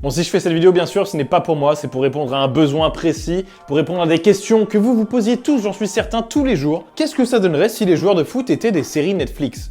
Bon, si je fais cette vidéo, bien sûr, ce n'est pas pour moi, c'est pour répondre à un besoin précis, pour répondre à des questions que vous vous posiez tous, j'en suis certain, tous les jours. Qu'est-ce que ça donnerait si les joueurs de foot étaient des séries Netflix ?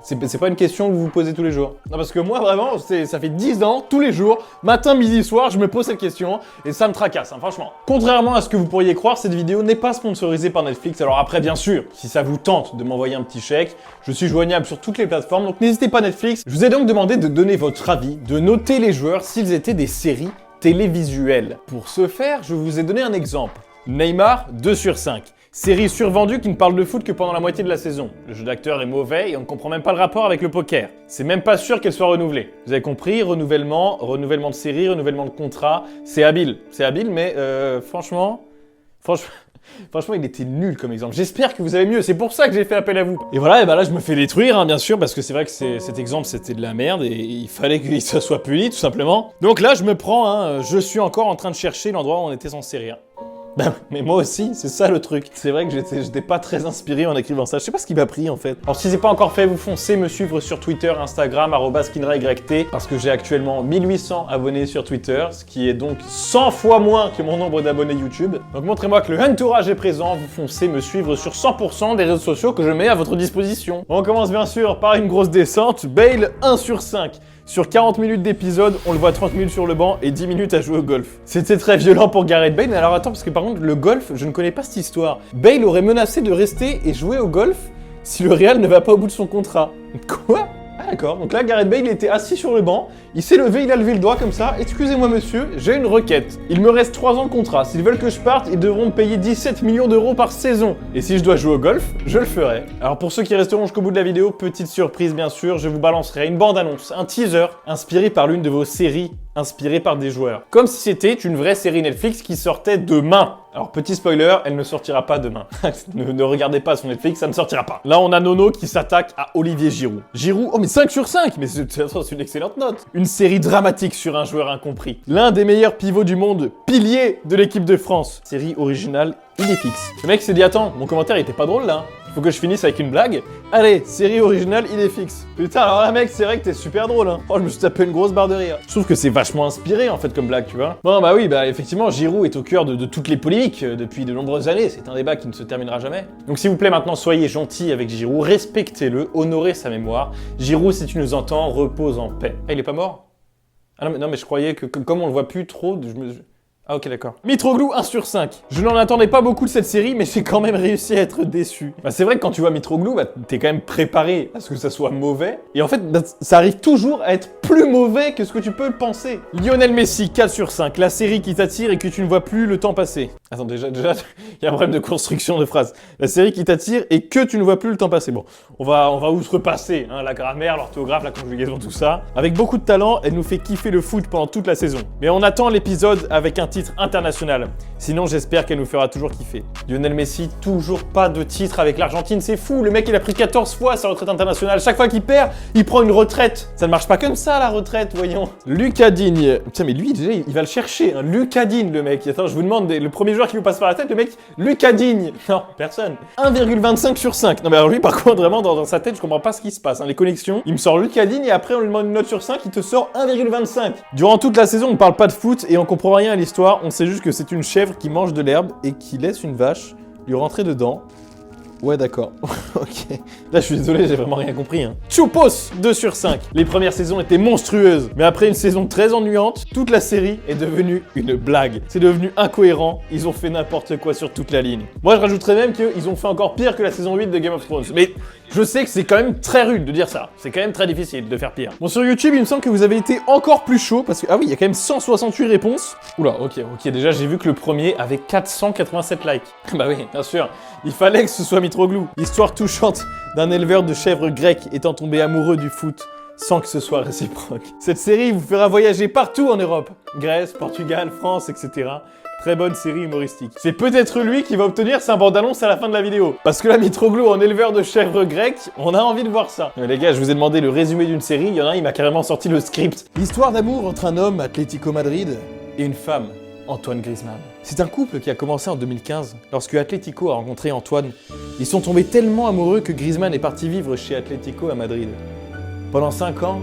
C'est pas une question que vous vous posez tous les jours. Non, parce que moi, vraiment, ça fait 10 ans, tous les jours, matin, midi, soir, je me pose cette question et ça me tracasse, hein, franchement. Contrairement à ce que vous pourriez croire, cette vidéo n'est pas sponsorisée par Netflix. Alors après, bien sûr, si ça vous tente de m'envoyer un petit chèque, je suis joignable sur toutes les plateformes, donc n'hésitez pas Netflix. Je vous ai donc demandé de donner votre avis, de noter les joueurs s'ils étaient des séries télévisuelles. Pour ce faire, je vous ai donné un exemple. Neymar, 2 sur 5. Série survendue qui ne parle de foot que pendant la moitié de la saison. Le jeu d'acteur est mauvais et on ne comprend même pas le rapport avec le poker. C'est même pas sûr qu'elle soit renouvelée. Vous avez compris, renouvellement de série, renouvellement de contrat, c'est habile. C'est habile, mais franchement, il était nul comme exemple. J'espère que vous avez mieux, c'est pour ça que j'ai fait appel à vous. Et voilà, et ben là je me fais détruire, hein, bien sûr, parce que c'est vrai que cet exemple c'était de la merde et il fallait que ça soit puni, tout simplement. Donc là je me prends, je suis encore en train de chercher l'endroit où on était censé rire. Ben, mais moi aussi, c'est ça le truc. C'est vrai que j'étais pas très inspiré en écrivant ça. Je sais pas ce qui m'a pris en fait. Alors si c'est pas encore fait, vous foncez me suivre sur Twitter, Instagram, @skinrayt, parce que j'ai actuellement 1800 abonnés sur Twitter, ce qui est donc 100 fois moins que mon nombre d'abonnés YouTube. Donc montrez-moi que le entourage est présent, vous foncez me suivre sur 100% des réseaux sociaux que je mets à votre disposition. On commence bien sûr par une grosse descente. Bale, 1 sur 5. Sur 40 minutes d'épisode, on le voit 30 minutes sur le banc et 10 minutes à jouer au golf. C'était très violent pour Gareth Bale, mais alors attends, parce que par contre, le golf, je ne connais pas cette histoire. Bale aurait menacé de rester et jouer au golf si le Real ne va pas au bout de son contrat. Quoi ? Ah d'accord, donc là Gareth Bale était assis sur le banc, il s'est levé, il a levé le doigt comme ça. Excusez-moi monsieur, j'ai une requête. Il me reste 3 ans de contrat, s'ils veulent que je parte, ils devront me payer 17 millions d'euros par saison. Et si je dois jouer au golf, je le ferai. Alors pour ceux qui resteront jusqu'au bout de la vidéo, petite surprise bien sûr, je vous balancerai une bande-annonce, un teaser, inspiré par l'une de vos séries, inspirée par des joueurs. Comme si c'était une vraie série Netflix qui sortait demain. Alors petit spoiler, elle ne sortira pas demain. ne regardez pas son Netflix, ça ne sortira pas. Là on a Nono qui s'attaque à Olivier Giroud. Giroud, oh mais 5 sur 5, mais c'est une excellente note. Une série dramatique sur un joueur incompris. L'un des meilleurs pivots du monde, pilier de l'équipe de France. Série originale, Idéfix. Le mec s'est dit attends, mon commentaire il était pas drôle là. Faut que je finisse avec une blague. Allez, série originale, Idéfix. Putain, alors là mec, c'est vrai que t'es super drôle hein. Oh, je me suis tapé une grosse barre de rire. Je trouve que c'est vachement inspiré en fait comme blague, tu vois. Bon bah oui, bah effectivement, Giroud est au cœur de toutes les polémiques depuis de nombreuses années. C'est un débat qui ne se terminera jamais. Donc s'il vous plaît maintenant, soyez gentils avec Giroud, respectez-le, honorez sa mémoire. Giroud, si tu nous entends, repose en paix. Ah, il est pas mort ? Ah non mais je croyais que comme on le voit plus trop, Ah ok d'accord. Mitroglou 1 sur 5. Je n'en attendais pas beaucoup de cette série, mais j'ai quand même réussi à être déçu. Bah c'est vrai que quand tu vois Mitroglou, bah t'es quand même préparé à ce que ça soit mauvais. Et en fait, bah, ça arrive toujours à être plus mauvais que ce que tu peux le penser. Lionel Messi 4 sur 5. La série qui t'attire et que tu ne vois plus le temps passer. Attends, déjà, il y a un problème de construction de phrase. La série qui t'attire et que tu ne vois plus le temps passer. Bon, on va outrepasser hein, la grammaire, l'orthographe, la conjugaison, tout ça. Avec beaucoup de talent, elle nous fait kiffer le foot pendant toute la saison. Mais on attend l'épisode avec un titre international. Sinon, j'espère qu'elle nous fera toujours kiffer. Lionel Messi, toujours pas de titre avec l'Argentine, c'est fou. Le mec, il a pris 14 fois sa retraite internationale. Chaque fois qu'il perd, il prend une retraite. Ça ne marche pas comme ça, la retraite, voyons. Lucas Digne. Putain, mais lui, déjà, il va le chercher. Hein. Lucas Digne, le mec. Attends, je vous demande, le premier joueur qui vous passe par la tête, le mec, Lucas Digne. Non, personne. 1,25 sur 5. Non, mais alors lui, par contre, vraiment, dans sa tête, je comprends pas ce qui se passe. Hein. Les connexions, il me sort Lucas Digne et après, on lui demande une note sur 5, il te sort 1,25. Durant toute la saison, on ne parle pas de foot et on comprend rien à l'histoire. On sait juste que c'est une chèvre qui mange de l'herbe et qui laisse une vache lui rentrer dedans. Ouais, d'accord. Ok. Là, je suis désolé, j'ai vraiment rien compris. Hein. Choupos 2 sur 5. Les premières saisons étaient monstrueuses. Mais après une saison très ennuyante, toute la série est devenue une blague. C'est devenu incohérent. Ils ont fait n'importe quoi sur toute la ligne. Moi, je rajouterais même qu'ils ont fait encore pire que la saison 8 de Game of Thrones. Mais je sais que c'est quand même très rude de dire ça. C'est quand même très difficile de faire pire. Bon, sur YouTube, il me semble que vous avez été encore plus chaud parce que... Ah oui, il y a quand même 168 réponses. Oula, ok. Déjà, j'ai vu que le premier avait 487 likes. Bah oui, bien sûr. Il fallait que ce soit Mitroglou. Histoire touchante d'un éleveur de chèvres grec étant tombé amoureux du foot sans que ce soit réciproque. Cette série vous fera voyager partout en Europe. Grèce, Portugal, France, etc. Très bonne série humoristique. C'est peut-être lui qui va obtenir sa bande-annonce à la fin de la vidéo. Parce que là, Mitroglou en éleveur de chèvres grec, on a envie de voir ça. Les gars, je vous ai demandé le résumé d'une série, il y en a un, il m'a carrément sorti le script. L'histoire d'amour entre un homme, Atlético Madrid, et une femme, Antoine Griezmann. C'est un couple qui a commencé en 2015. Lorsque Atlético a rencontré Antoine, ils sont tombés tellement amoureux que Griezmann est parti vivre chez Atlético à Madrid. Pendant 5 ans,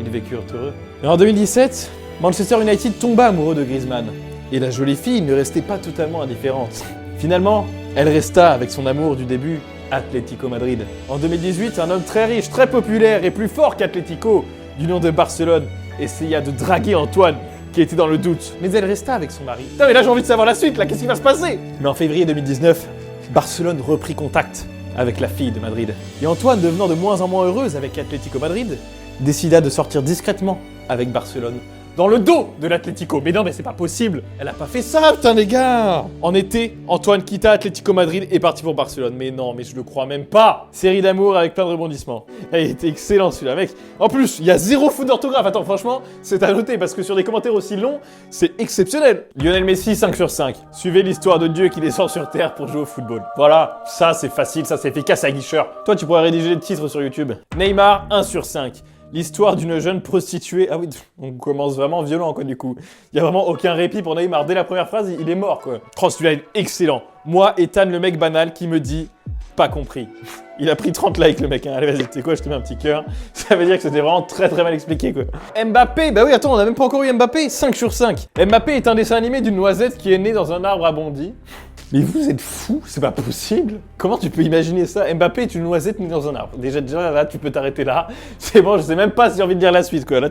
ils vécurent heureux. Et en 2017, Manchester United tomba amoureux de Griezmann. Et la jolie fille ne restait pas totalement indifférente. Finalement, elle resta avec son amour du début, Atlético Madrid. En 2018, un homme très riche, très populaire et plus fort qu'Atlético, du nom de Barcelone, essaya de draguer Antoine, qui était dans le doute. Mais elle resta avec son mari. Putain, mais là j'ai envie de savoir la suite, là, qu'est-ce qui va se passer? Mais en février 2019, Barcelone reprit contact avec la fille de Madrid. Et Antoine, devenant de moins en moins heureuse avec Atlético Madrid, décida de sortir discrètement avec Barcelone. Dans le dos de l'Atlético. Mais non, mais c'est pas possible. Elle a pas fait ça, putain, les gars. En été, Antoine quitta Atlético Madrid et partit pour Barcelone. Mais non, mais je le crois même pas. Série d'amour avec plein de rebondissements. Il était excellent celui-là, mec. En plus, il y a 0 faute d'orthographe. Attends, franchement, c'est à noter parce que sur des commentaires aussi longs, c'est exceptionnel. Lionel Messi, 5 sur 5. Suivez l'histoire de Dieu qui descend sur Terre pour jouer au football. Voilà, ça c'est facile, ça c'est efficace à guicheur. Toi, tu pourrais rédiger le titre sur YouTube. Neymar, 1 sur 5. L'histoire d'une jeune prostituée... Ah oui, on commence vraiment violent, quoi, du coup. Il y a vraiment aucun répit pour Neymar. Dès la première phrase, il est mort, quoi. Oh, celui-là est excellent. Moi, Ethan, le mec banal, qui me dit... Pas compris. Il a pris 30 likes, le mec. Hein. Allez, vas-y, tu sais quoi, je te mets un petit cœur. Ça veut dire que c'était vraiment très très mal expliqué, quoi. Mbappé, bah oui, attends, on a même pas encore eu Mbappé. 5 sur 5. Mbappé est un dessin animé d'une noisette qui est née dans un arbre abondi. Mais vous êtes fous, c'est pas possible. Comment tu peux imaginer ça? Mbappé est une noisette née dans un arbre. Déjà là, tu peux t'arrêter là. C'est bon, je sais même pas si j'ai envie de lire la suite, quoi. Là,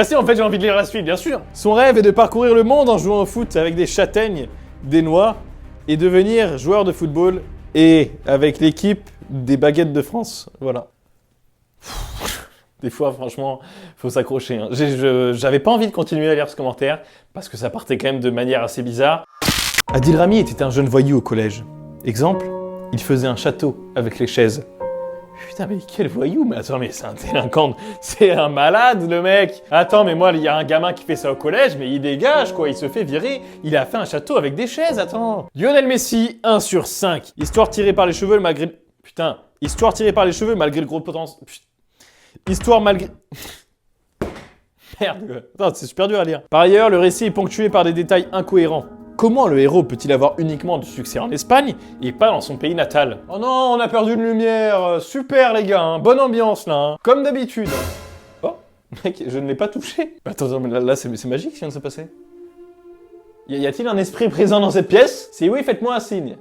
si, en fait, j'ai envie de lire la suite, bien sûr. Son rêve est de parcourir le monde en jouant au foot avec des châtaignes, des noix, et devenir joueur de football, et avec l'équipe des baguettes de France. Voilà. Des fois, franchement, faut s'accrocher. Hein. J'avais pas envie de continuer à lire ce commentaire, parce que ça partait quand même de manière assez bizarre. Adil Rami était un jeune voyou au collège. Exemple, il faisait un château avec les chaises. Putain, mais quel voyou? Mais attends, mais c'est un délinquant, c'est un malade, le mec. Attends, mais moi, il y a un gamin qui fait ça au collège, mais il dégage, quoi, il se fait virer. Il a fait un château avec des chaises, attends. Lionel Messi, 1 sur 5. Histoire tirée par les cheveux malgré... Putain, histoire tirée par les cheveux malgré le gros potentiel... Histoire malgré... Merde, quoi. Attends, c'est super dur à lire. Par ailleurs, le récit est ponctué par des détails incohérents. Comment le héros peut-il avoir uniquement du succès en Espagne et pas dans son pays natal? Oh non, on a perdu de lumière. Super les gars, hein. Bonne ambiance là, hein. Comme d'habitude. Oh, mec, je ne l'ai pas touché. Attends, mais là c'est magique ce qui vient de se passer. Y a-t-il un esprit présent dans cette pièce? Si oui, faites-moi un signe.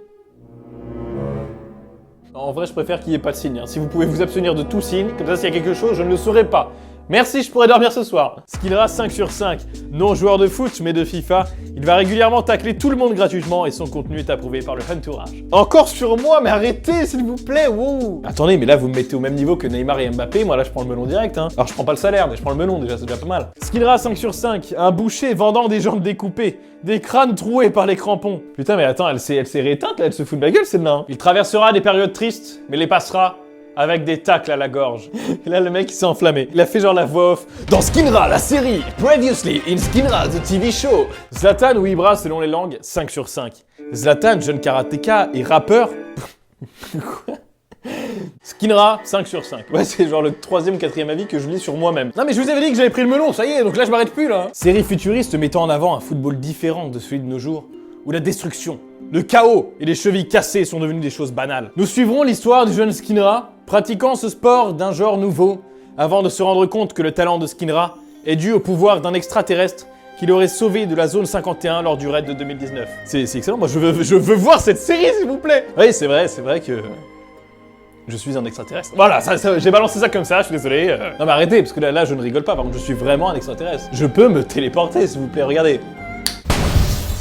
En vrai, je préfère qu'il n'y ait pas de signe. Hein. Si vous pouvez vous abstenir de tout signe, comme ça s'il y a quelque chose, je ne le saurai pas. Merci, je pourrais dormir ce soir. Skillera 5 sur 5. Non joueur de foot, mais de FIFA. Il va régulièrement tacler tout le monde gratuitement et son contenu est approuvé par le entourage. Encore sur moi, mais arrêtez s'il vous plaît, wow. Attendez, mais là vous me mettez au même niveau que Neymar et Mbappé, moi là je prends le melon direct, hein. Alors je prends pas le salaire, mais je prends le melon déjà, c'est déjà pas mal. Skillera 5 sur 5. Un boucher vendant des jambes découpées, des crânes troués par les crampons. Putain, mais attends, elle s'est rééteinte là, elle se fout de ma gueule celle-là. Hein. Il traversera des périodes tristes, mais les passera avec des tacles à la gorge. Et là, le mec, il s'est enflammé. Il a fait genre la voix off. Dans Skinra, la série. Previously in Skinra, the TV show. Zlatan ou Ibra, selon les langues, 5 sur 5. Zlatan, jeune karatéka et rappeur. Quoi? Skinra, 5 sur 5. Ouais, c'est genre le 3e, 4e avis que je lis sur moi-même. Non mais je vous avais dit que j'avais pris le melon, ça y est, donc là je m'arrête plus là. Série futuriste mettant en avant un football différent de celui de nos jours, où la destruction, le chaos et les chevilles cassées sont devenues des choses banales. Nous suivrons l'histoire du jeune Skinra, pratiquant ce sport d'un genre nouveau, avant de se rendre compte que le talent de Skinra est dû au pouvoir d'un extraterrestre qui l'aurait sauvé de la zone 51 lors du raid de 2019. C'est excellent, moi je veux voir cette série s'il vous plaît. Oui, c'est vrai que... je suis un extraterrestre. Voilà, j'ai balancé ça comme ça, je suis désolé. Non mais arrêtez, parce que là je ne rigole pas, par contre je suis vraiment un extraterrestre. Je peux me téléporter s'il vous plaît, regardez.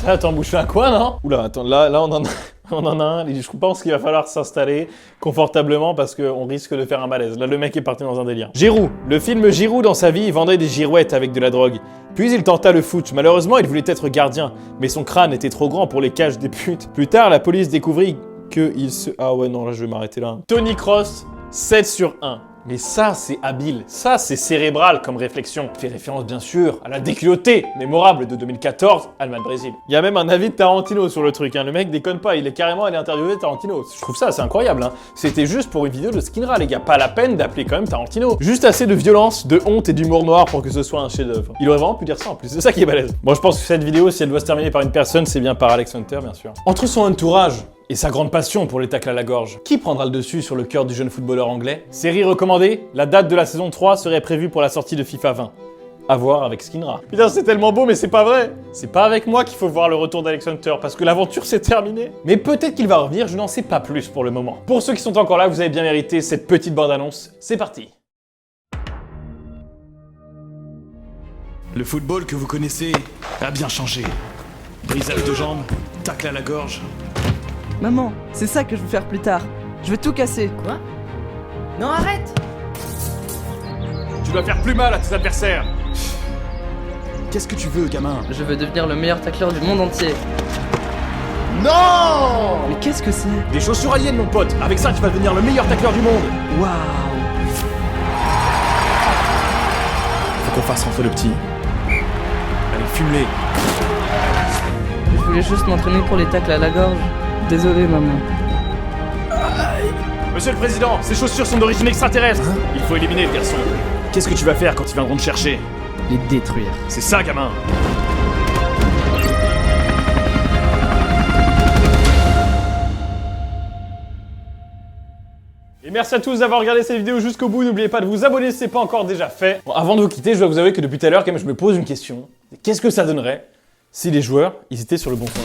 Ça, t'en bouffes un coin, non? Oula, attends, là on en a un. Je pense qu'il va falloir s'installer confortablement parce qu'on risque de faire un malaise. Là, le mec est parti dans un délire. Giroud. Le film Giroud, dans sa vie, il vendait des girouettes avec de la drogue. Puis il tenta le foot. Malheureusement, il voulait être gardien, mais son crâne était trop grand pour les cages des putes. Plus tard, la police découvrit qu'il se... Ah ouais, non, là, je vais m'arrêter là. Tony Kroos, 7 sur 1. Mais ça, c'est habile. Ça, c'est cérébral comme réflexion. Fait référence, bien sûr, à la déculottée mémorable de 2014, Allemagne-Brésil. Il y a même un avis de Tarantino sur le truc, hein. Le mec déconne pas, il est carrément allé interviewer Tarantino. Je trouve ça assez incroyable, hein. C'était juste pour une vidéo de Skinra, les gars. Pas la peine d'appeler quand même Tarantino. Juste assez de violence, de honte et d'humour noir pour que ce soit un chef-d'œuvre. Il aurait vraiment pu dire ça en plus. C'est ça qui est balèze. Bon, je pense que cette vidéo, si elle doit se terminer par une personne, c'est bien par Alex Hunter, bien sûr. Entre son entourage et sa grande passion pour les tacles à la gorge, qui prendra le dessus sur le cœur du jeune footballeur anglais? Série recommandée, la date de la saison 3 serait prévue pour la sortie de FIFA 20. À voir avec Skinra. Putain, c'est tellement beau, mais c'est pas vrai. C'est pas avec moi qu'il faut voir le retour d'Alex Hunter, parce que l'aventure s'est terminée. Mais peut-être qu'il va revenir, je n'en sais pas plus pour le moment. Pour ceux qui sont encore là, vous avez bien mérité cette petite bande-annonce. C'est parti. Le football que vous connaissez a bien changé. Brisage de jambes, tacle à la gorge. Maman, c'est ça que je veux faire plus tard. Je vais tout casser. Quoi? Non, arrête! Tu dois faire plus mal à tes adversaires. Qu'est-ce que tu veux, gamin? Je veux devenir le meilleur tacleur du monde entier. Non! Mais qu'est-ce que c'est? Des chaussures aliens, mon pote. Avec ça, tu vas devenir le meilleur tacleur du monde. Waouh! Faut qu'on fasse rentrer le petit. Allez, fume-les. Je voulais juste m'entraîner pour les tacles à la gorge. Désolé, maman. Monsieur le Président, ces chaussures sont d'origine extraterrestre. Il faut éliminer le garçon. Qu'est-ce que tu vas faire quand ils viendront te chercher? Les détruire. C'est ça, gamin. Et merci à tous d'avoir regardé cette vidéo jusqu'au bout. N'oubliez pas de vous abonner si ce n'est pas encore déjà fait. Bon, avant de vous quitter, je dois vous avouer que depuis tout à l'heure, quand même, je me pose une question. Qu'est-ce que ça donnerait si les joueurs, ils étaient sur le bon point?